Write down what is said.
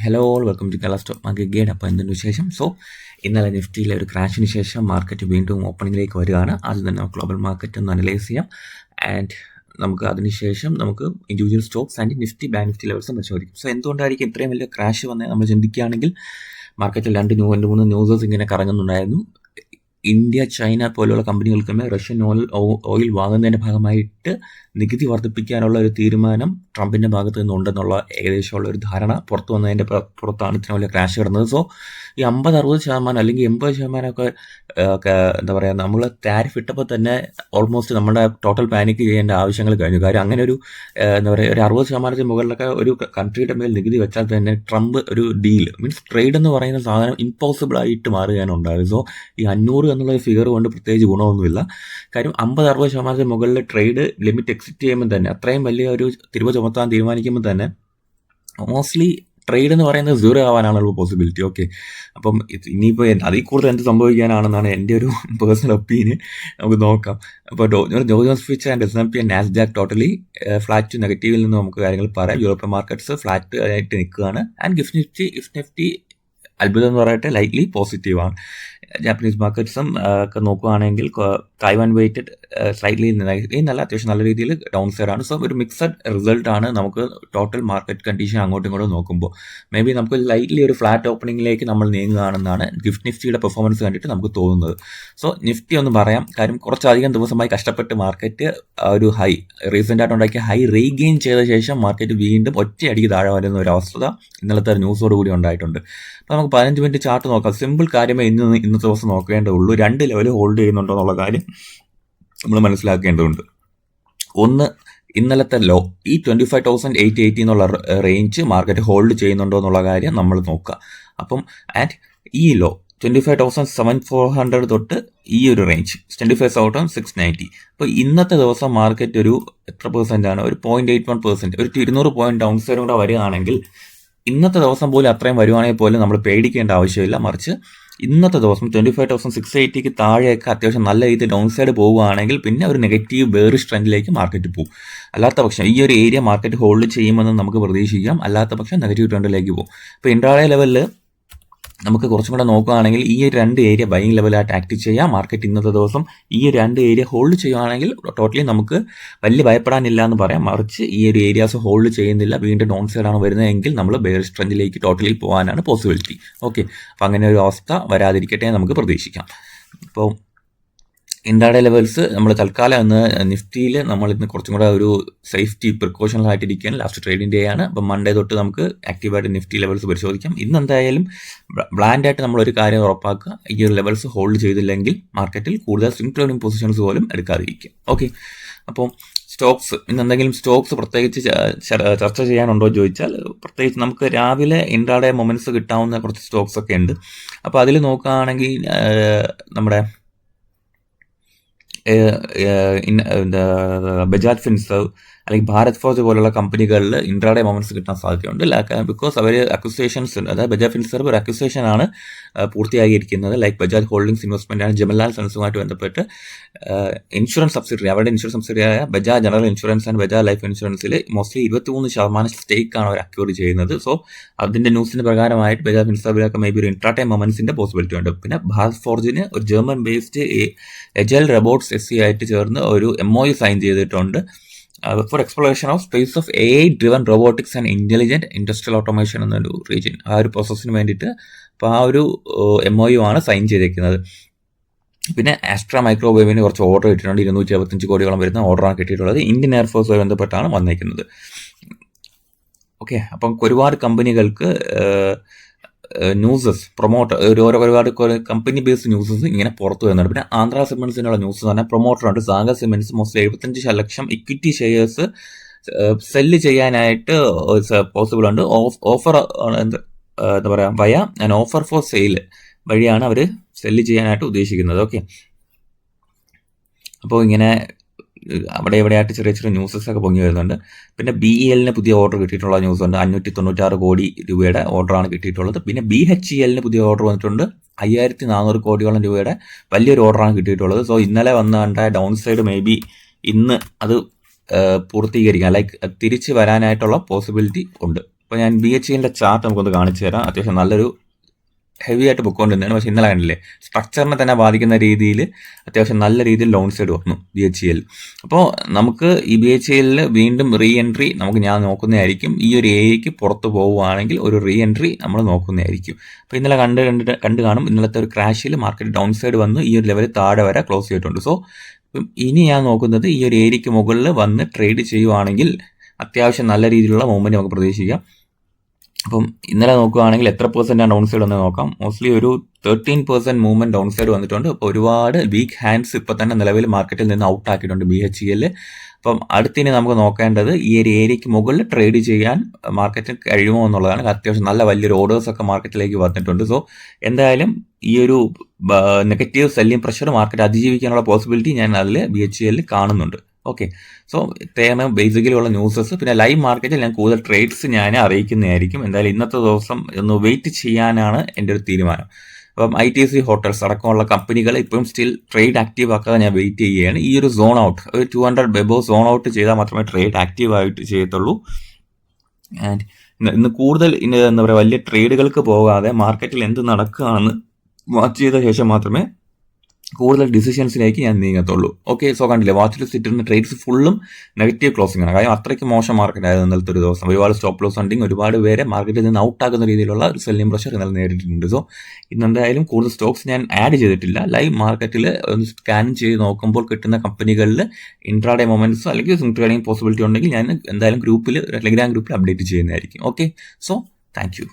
Hello all welcome to Kerala stock market guide. അപ്പോൾ എന്തുണ്ട് വിശേഷം? ഇന്നലെ നിഫ്റ്റിയിലെ ഒരു ക്രാഷിന് ശേഷം മാർക്കറ്റ് വീണ്ടും ഓപ്പണിങ്ങിലേക്ക് വരികയാണ്. ആദ്യം തന്നെ നമുക്ക് ഗ്ലോബൽ മാർക്കറ്റ് ഒന്ന് അനലൈസ് ചെയ്യാം. ആൻഡ് നമുക്ക് അതിനുശേഷം നമുക്ക് individual stocks and Nifty bank Nifty ലെവൽസും പരിശോധിക്കും. എന്തായിരിക്കും ഇത്രയും വലിയ ക്രാഷ് വന്നത് നമ്മൾ ചിന്തിക്കുകയാണെങ്കിൽ മൂന്ന് ന്യൂസസ് ഇങ്ങനെ കറങ്ങുന്നുണ്ടായിരുന്നു. ഇന്ത്യ, ചൈന പോലുള്ള കമ്പനികൾക്കുമേ റഷ്യൻ ഓയിൽ വാങ്ങുന്നതിൻ്റെ ഭാഗമായിട്ട് നികുതി വർദ്ധിപ്പിക്കാനുള്ള ഒരു തീരുമാനം ട്രംപിൻ്റെ ഭാഗത്ത് നിന്നുണ്ടെന്നുള്ള ഏകദേശമുള്ള ഒരു ധാരണ പുറത്തു വന്നതിൻ്റെ പുറത്താണ് ഇത്ര വലിയ ക്രാഷ് കിടന്നത്. ഈ 50-60% അല്ലെങ്കിൽ 80% എന്താ പറയുക, നമ്മൾ താരിഫ് ഇട്ടപ്പോൾ തന്നെ ഓൾമോസ്റ്റ് നമ്മുടെ ടോട്ടൽ പാനിക് ചെയ്യേണ്ട ആവശ്യങ്ങൾ കഴിഞ്ഞു. കാര്യം അങ്ങനെ ഒരു എന്താ പറയുക, ഒരു 60% മുകളിലൊക്കെ ഒരു കൺട്രിയുടെ മേൽ നികുതി വെച്ചാൽ തന്നെ ട്രംപ് ഒരു ഡീൽ മീൻസ് ട്രേഡ് എന്ന് പറയുന്ന സാധനം ഇമ്പോസിബിൾ ആയിട്ട് മാറുകയാണ് ഉണ്ടായത്. ഈ 500 എന്നുള്ള ഫിഗർ കൊണ്ട് പ്രത്യേകിച്ച് ഗുണമൊന്നുമില്ല. കാര്യം 50-60% മുകളിൽ ട്രേഡ് ലിമിറ്റ് എക്സിറ്റ് ചെയ്യുമ്പോൾ തന്നെ, അത്രയും വലിയ ഒരു തിരിവ് ചുമത്താൻ തീരുമാനിക്കുമ്പോൾ തന്നെ മോസ്റ്റ്ലി ട്രേഡ് എന്ന് പറയുന്നത് 0 ആവാനാണുള്ള പോസിബിലിറ്റി. ഓക്കെ, അപ്പം ഇനിയിപ്പോൾ അതിൽ കൂടുതൽ എന്ത് സംഭവിക്കാനാണെന്നാണ് എൻ്റെ ഒരു പേഴ്സണൽ ഒപ്പീനിയൻ. നമുക്ക് നോക്കാം. അപ്പോൾ ഡോ ജോൺസ് ഫിച്ച് and S&P and Nasdaq totally flat to നെഗറ്റീവിൽ നിന്ന് നമുക്ക് കാര്യങ്ങൾ പറയാം. യൂറോപ്യൻ മാർക്കറ്റ്സ് ഫ്ലാറ്റ് ആയിട്ട് നിൽക്കുകയാണ്. ആൻഡ് ഗിഫ്റ്റ് നിഫ്റ്റി അത്ഭുതം എന്ന് പറയട്ടെ ലൈറ്റ്ലി പോസിറ്റീവാണ്. ജാപ്പനീസ് മാർക്കറ്റ്സും ഒക്കെ നോക്കുകയാണെങ്കിൽ തായ്വാൻ വെയിറ്റഡ് സ്ലൈറ്റ്ലി നല്ല അത്യാവശ്യം നല്ല രീതിയിൽ ഡൗൺ സൈഡാണ്. ഒരു മിക്സഡ് റിസൾട്ടാണ് നമുക്ക് ടോട്ടൽ മാർക്കറ്റ് കണ്ടീഷൻ അങ്ങോട്ടും ഇങ്ങോട്ടും നോക്കുമ്പോൾ. മേ ബി നമുക്ക് ലൈറ്റ്ലി ഒരു ഫ്ലാറ്റ് ഓപ്പണിങ്ങിലേക്ക് നമ്മൾ നീങ്ങുകയാണെന്നാണ് ഗിഫ്റ്റ് നിഫ്റ്റിയുടെ പെർഫോമൻസ് കണ്ടിട്ട് നമുക്ക് തോന്നുന്നത്. നിഫ്റ്റി ഒന്ന് പറയാം. കാര്യം കുറച്ചധികം ദിവസമായി കഷ്ടപ്പെട്ട് മാർക്കറ്റ് ഒരു ഹൈ റീസെൻ്റ് ആയിട്ട് ഉണ്ടാക്കിയ ഹൈ റീഗെയിൻ ചെയ്ത ശേഷം മാർക്കറ്റ് വീണ്ടും ഒറ്റയടിക്ക് താഴെ വരുന്ന ഒരു അവസ്ഥ ഇന്നലത്തെ ന്യൂസോട് കൂടി ഉണ്ടായിട്ടുണ്ട്. അപ്പോൾ നമുക്ക് 15 മിനിറ്റ് ചാർട്ട് നോക്കാം. സിമ്പിൾ കാര്യമേ ഇന്നത്തെ ദിവസം നോക്കേണ്ടതുള്ളൂ. 2 ലെവൽ ഹോൾഡ് ചെയ്യുന്നുണ്ടോ എന്നുള്ള കാര്യം നമ്മൾ മനസ്സിലാക്കേണ്ടതുണ്ട്. ഒന്ന്, ഇന്നലത്തെ ലോ ഈ 25,880 എന്നുള്ള റേഞ്ച് മാർക്കറ്റ് ഹോൾഡ് ചെയ്യുന്നുണ്ടോ എന്നുള്ള കാര്യം നമ്മൾ നോക്കുക. അപ്പം ആൻഡ് ഈ ലോ 25,700 തൊട്ട് ഈ ഒരു റേഞ്ച് 25,690. അപ്പോൾ ഇന്നത്തെ ദിവസം മാർക്കറ്റ് ഒരു എത്ര % ഒരു 0.81%, ഒരു 200 പോയിന്റ് ഡൗൺ സൈഡ് കൂടെ വരികയാണെങ്കിൽ ഇന്നത്തെ ദിവസം പോലും അത്രയും വരുവാണെങ്കിൽ പോലും നമ്മൾ പേടിക്കേണ്ട ആവശ്യമില്ല. മറിച്ച് ഇന്നത്തെ ദിവസം 25,680 താഴെയൊക്കെ അത്യാവശ്യം നല്ല രീതിയിൽ ഡൗൺ സൈഡ് പോവുകയാണെങ്കിൽ പിന്നെ ഒരു നെഗറ്റീവ് ബെയറിഷ് ട്രെൻഡിലേക്ക് മാർക്കറ്റ് പോകും. അല്ലാത്ത പക്ഷം ഈ ഒരു ഏരിയ മാർക്കറ്റ് ഹോൾഡ് ചെയ്യുമെന്ന് നമുക്ക് പ്രതീക്ഷിക്കാം. അല്ലാത്ത പക്ഷം നെഗറ്റീവ് ട്രെൻഡിലേക്ക് പോകും. ഇപ്പോൾ ഇൻട്രാഡേ ലെവലിൽ നമുക്ക് കുറച്ചും കൂടെ നോക്കുകയാണെങ്കിൽ ഈ 2 ഏരിയ ബൈയിങ് ലെവലായിട്ട് ആക്ട് ചെയ്യാം. മാർക്കറ്റ് ഇന്നത്തെ ദിവസം ഈ 2 ഏരിയ ഹോൾഡ് ചെയ്യുകയാണെങ്കിൽ ടോട്ടലി നമുക്ക് വലിയ ഭയപ്പെടാനില്ല എന്ന് പറയാം. മറിച്ച് ഈ ഒരു ഏരിയാസ് ഹോൾഡ് ചെയ്യുന്നില്ല, വീണ്ടും ഡൗൺ സൈഡാണ് വരുന്നതെങ്കിൽ നമ്മൾ ബെയറിഷ് ട്രെൻഡിലേക്ക് ടോട്ടലി പോകാനാണ് പോസിബിലിറ്റി. ഓക്കെ, അപ്പോൾ അങ്ങനെ ഒരു അവസ്ഥ വരാതിരിക്കട്ടെ നമുക്ക് പ്രതീക്ഷിക്കാം. ഇപ്പോൾ ഇൻട്രാഡേ ലെവൽസ് നമ്മൾ തൽക്കാലം ഇന്ന് നിഫ്റ്റിയിൽ നമ്മൾ ഇന്ന് കുറച്ചും കൂടെ ഒരു സേഫ്റ്റി പ്രിക്കോഷനിലായിട്ടിരിക്കുകയാണ്. ലാസ്റ്റ് ട്രേഡിംഗ് ഡേ ആണ്. അപ്പം മൺഡേ തൊട്ട് നമുക്ക് ആക്റ്റീവായിട്ട് നിഫ്റ്റി ലെവൽസ് പരിശോധിക്കാം. ഇന്ന് എന്തായാലും ബ്ലാൻഡായിട്ട് നമ്മളൊരു കാര്യം ഉറപ്പാക്കുക, ഈ ഒരു ലെവൽസ് ഹോൾഡ് ചെയ്തില്ലെങ്കിൽ മാർക്കറ്റിൽ കൂടുതൽ സ്വിംഗ് ട്രേഡിംഗ് പൊസിഷൻസ് പോലും എടുക്കാതിരിക്കുക. ഓക്കെ, അപ്പോൾ സ്റ്റോക്സ് ഇന്ന് എന്തെങ്കിലും സ്റ്റോക്സ് പ്രത്യേകിച്ച് ചർച്ച ചെയ്യാനുണ്ടോ എന്ന് ചോദിച്ചാൽ, പ്രത്യേകിച്ച് നമുക്ക് രാവിലെ ഇൻട്രാഡേ മൊമെൻറ്റ്സ് കിട്ടാവുന്ന കുറച്ച് സ്റ്റോക്സ് ഒക്കെ ഉണ്ട്. അപ്പോൾ അതിൽ നോക്കുകയാണെങ്കിൽ നമ്മുടെ ബജാജ് ഫിൻസർവ് അല്ലെങ്കിൽ ഭാരത് ഫോർജ് പോലുള്ള കമ്പനികളിൽ ഇൻട്രാഡേ മൊമെൻറ്റ്സ് കിട്ടാൻ സാധ്യതയുണ്ട്. ബിക്കോസ് അവർ അക്വിസേഷൻസ്, അതായത് ബജാജ് ഫിൻസർവ് ഒരു അക്വിസേഷനാണ് പൂർത്തിയാക്കിയിരിക്കുന്നത്. ലൈക്ക് ബജാജ് ഹോൾഡിംഗ്സ് ഇൻവെസ്റ്റ്മെൻറ്റാണ് ജമലാൽ സൺസുമായിട്ട് ബന്ധപ്പെട്ട് ഇൻഷുറൻസ് സബ്സിഡറി, അവരുടെ ഇൻഷുറൻസ് സബ്സിഡിയായ ബജാജ് ജനറൽ ഇൻഷുറൻസ് ആൻഡ് ബജാജ് ലൈഫ് ഇൻഷുറൻസിൽ മോസ്റ്റ്ലി 23% സ്റ്റേക്കാണ് അവർ അക്വയർ ചെയ്യുന്നത്. അതിൻ്റെ ന്യൂസിൻ്റെ പ്രകാരമായിട്ട് ബജാജ് ഫിൻസർവിലൊക്കെ മേ ബി ഒരു ഇൻട്രാഡേ മൊമെൻറ്റ്സിൻ്റെ പോസിബിലിറ്റി ഉണ്ട്. പിന്നെ ഭാരത് ഫോർജിന് ഒരു German based agile robots SE ആയിട്ട് ചേർന്ന് ഒരു MOU സൈൻ ചെയ്തിട്ടുണ്ട് for exploration of space of AI driven robotics and intelligent industrial automation എന്നൊരു റീജിയൻ, ആ ഒരു പ്രോസസ്സിന് വേണ്ടിയിട്ട്. അപ്പോൾ ആ ഒരു MOU ആണ് സൈൻ ചെയ്തിരിക്കുന്നത്. പിന്നെ ആസ്ട്ര മൈക്രോവേവിന് കുറച്ച് ഓർഡർ കിട്ടിയിട്ടുണ്ട്. 275 കോടിയോളം വരുന്ന ഓർഡറാണ് കിട്ടിയിട്ടുള്ളത്. ഇന്ത്യൻ എയർഫോഴ്സുമായി ബന്ധപ്പെട്ടാണ് വന്നിരിക്കുന്നത്. ഓക്കെ, അപ്പം ഒരുപാട് കമ്പനികൾക്ക് ന്യൂസസ് ഒരുപാട് കമ്പനി ബേസ്ഡ് ന്യൂസസ് ഇങ്ങനെ പുറത്തു വരുന്നുണ്ട്. പിന്നെ ആന്ധ്ര സിമെന്റ്സിനുള്ള ന്യൂസ് തന്നെ പ്രൊമോട്ടറുണ്ട്. സാഗർ സിമെന്റ്സ് മോസ്റ്റ്ലി 75 ലക്ഷം ഇക്വിറ്റി ഷെയർസ് സെല്ല് ചെയ്യാനായിട്ട് പോസിബിൾ ഉണ്ട്. ഓഫർ എന്താ പറയുക, വയ ആൻഡ് ഓഫർ ഫോർ സെയിൽ വഴിയാണ് അവർ സെല്ല് ചെയ്യാനായിട്ട് ഉദ്ദേശിക്കുന്നത്. ഓക്കെ, അപ്പോൾ ഇങ്ങനെ അവിടെ എവിടെയായിട്ട് ചെറിയ ചെറിയ ന്യൂസസ് ഒക്കെ പൊങ്ങി വരുന്നുണ്ട്. പിന്നെ BELന് പുതിയ ഓർഡർ കിട്ടിയിട്ടുള്ള ന്യൂസ് ഉണ്ട്. 596 കോടി രൂപയുടെ ഓർഡറാണ് കിട്ടിയിട്ടുള്ളത്. പിന്നെ BHELന് പുതിയ ഓർഡർ വന്നിട്ടുണ്ട്. 5400 കോടിയോളം രൂപയുടെ വലിയൊരു ഓർഡറാണ് കിട്ടിയിട്ടുള്ളത്. ഇന്നലെ വന്ന ഡൗൺ സൈഡ് മേ ബി ഇന്ന് അത് പൂർത്തീകരിക്കാം, ലൈക്ക് തിരിച്ച് വരാനായിട്ടുള്ള പോസിബിലിറ്റി ഉണ്ട്. അപ്പോൾ ഞാൻ BHELന്റെ ചാർട്ട് നമുക്കൊന്ന് കാണിച്ചു തരാം. അത്യാവശ്യം നല്ലൊരു ഹെവി ആയിട്ട് പൊയ്ക്കൊണ്ടിരുന്നതാണ്. പക്ഷേ ഇന്നലെ കണ്ടില്ലേ, സ്ട്രക്ചറിനെ തന്നെ ബാധിക്കുന്ന രീതിയിൽ അത്യാവശ്യം നല്ല രീതിയിൽ ഡൗൺ സൈഡ് വന്നു BHEL. അപ്പോൾ നമുക്ക് ഈ BHEL വീണ്ടും റീ എൻട്രി ഞാൻ നോക്കുന്നതായിരിക്കും. ഈ ഒരു ഏരിയയ്ക്ക് പുറത്ത് പോവുകയാണെങ്കിൽ ഒരു റീ എൻട്രി നമ്മൾ നോക്കുന്നതായിരിക്കും. അപ്പോൾ ഇന്നലെ കണ്ട് കാണും, ഇന്നലത്തെ ഒരു ക്രാഷിൽ മാർക്കറ്റ് ഡൗൺ സൈഡ് വന്ന് ഈ ഒരു ലെവൽ താഴെ വരെ ക്ലോസ് ചെയ്തിട്ടുണ്ട്. സോ ഇനി ഞാൻ നോക്കുന്നത് ഈ ഒരു ഏരിയയ്ക്ക് മുകളിൽ വന്ന് ട്രേഡ് ചെയ്യുവാണെങ്കിൽ അത്യാവശ്യം നല്ല രീതിയിലുള്ള മൂവ്മെൻറ്റ് നമുക്ക് പ്രതീക്ഷിക്കാം. അപ്പം ഇന്നലെ നോക്കുകയാണെങ്കിൽ എത്ര പെർസെൻറ്റാണ് ഡൗൺ സൈഡ് വന്ന് നോക്കാം. മോസ്റ്റ്ലി ഒരു 13% മൂവ്മെൻറ്റ് ഡൗൺ സൈഡ് വന്നിട്ടുണ്ട്. അപ്പോൾ ഒരുപാട് വീക്ക് ഹാൻഡ്സ് ഇപ്പോൾ തന്നെ നിലവിൽ മാർക്കറ്റിൽ നിന്ന് ഔട്ട് ആക്കിയിട്ടുണ്ട് BHEL. അപ്പം അടുത്തിനി നമുക്ക് നോക്കേണ്ടത് ഈ ഒരു ഏരിയയ്ക്ക് മുകളിൽ ട്രേഡ് ചെയ്യാൻ മാർക്കറ്റിന് കഴിയുമോ എന്നുള്ളതാണ്. അത്യാവശ്യം നല്ല വലിയൊരു ഓർഡേഴ്സൊക്കെ മാർക്കറ്റിലേക്ക് വന്നിട്ടുണ്ട്. സോ എന്തായാലും ഈ ഒരു നെഗറ്റീവ് സെല്ലിംഗ് പ്രഷർ മാർക്കറ്റ് അതിജീവിക്കാനുള്ള പോസിബിലിറ്റി ഞാൻ അതിൽ BHEL കാണുന്നുണ്ട്. ഓക്കെ, സോ ഇത്രയാണ് ബേസിക്കലി ഉള്ള ന്യൂസസ്. പിന്നെ ലൈവ് മാർക്കറ്റിൽ ഞാൻ കൂടുതൽ ട്രേഡ്സ് ഞാൻ അറിയിക്കുന്നതായിരിക്കും. എന്തായാലും ഇന്നത്തെ ദിവസം ഒന്ന് വെയിറ്റ് ചെയ്യാനാണ് എൻ്റെ ഒരു തീരുമാനം. അപ്പം ITC ഹോട്ടൽസ് അടക്കമുള്ള കമ്പനികൾ ഇപ്പം സ്റ്റിൽ ട്രേഡ് ആക്റ്റീവ് ആക്കാതെ ഞാൻ വെയിറ്റ് ചെയ്യുകയാണ്. ഈ ഒരു സോൺ ഔട്ട്, ഒരു 200 എബോവ് സോൺ ഔട്ട് ചെയ്താൽ മാത്രമേ ട്രേഡ് ആക്റ്റീവ് ആയിട്ട് ചെയ്യത്തുള്ളൂ. ആൻഡ് ഇന്ന് കൂടുതൽ എന്താ പറയുക, വലിയ ട്രേഡുകൾക്ക് പോകാതെ മാർക്കറ്റിൽ എന്ത് നടക്കുകയാണെന്ന് വാച്ച് ചെയ്ത ശേഷം മാത്രമേ കൂടുതൽ ഡിസിഷൻസിലേക്ക് ഞാൻ നീങ്ങത്തുള്ളൂ. ഓക്കെ, സോ കണ്ടില്ലേ, വാച്ച് ലിസ്റ്റ് ഇട്ടിരുന്ന ട്രേഡ്സ് ഫുള്ളും നെഗറ്റീവ് ക്ലോസിംഗ് ആണ്. കാര്യം അത്രയ്ക്ക് മോശം മാർക്കറ്റ് ആയിരുന്നു ഇന്നലത്തെ ഒരു ദിവസം. ഒരുപാട് സ്റ്റോപ്പ് ലോസ് ഹണ്ടിങ്, ഒരുപാട് പേരെ മാർക്കറ്റിൽ നിന്ന് ഔട്ടാക്കുന്ന രീതിയിലുള്ള ഒരു സെല്ലിംഗ് പ്രഷർ ഇന്നലെ നേരിട്ടിട്ടുണ്ട്. സോ ഇന്നെന്തായാലും കൂടുതൽ സ്റ്റോക്സ് ഞാൻ ആഡ് ചെയ്തിട്ടില്ല. ലൈവ് മാർക്കറ്റിൽ ഒന്ന് സ്കാൻ ചെയ്ത് നോക്കുമ്പോൾ കിട്ടുന്ന കമ്പനികളിൽ ഇൻട്രാഡേ മൊമെന്റ്സ് അല്ലെങ്കിൽ സ്വിംഗ് ട്രേഡിംഗ് പോസിബിലിറ്റി ഉണ്ടെങ്കിൽ ഞാൻ എന്തായാലും ടെലിഗ്രാം ഗ്രൂപ്പിൽ അപ്ഡേറ്റ് ചെയ്യുന്നതായിരിക്കും. Okay, so thank you.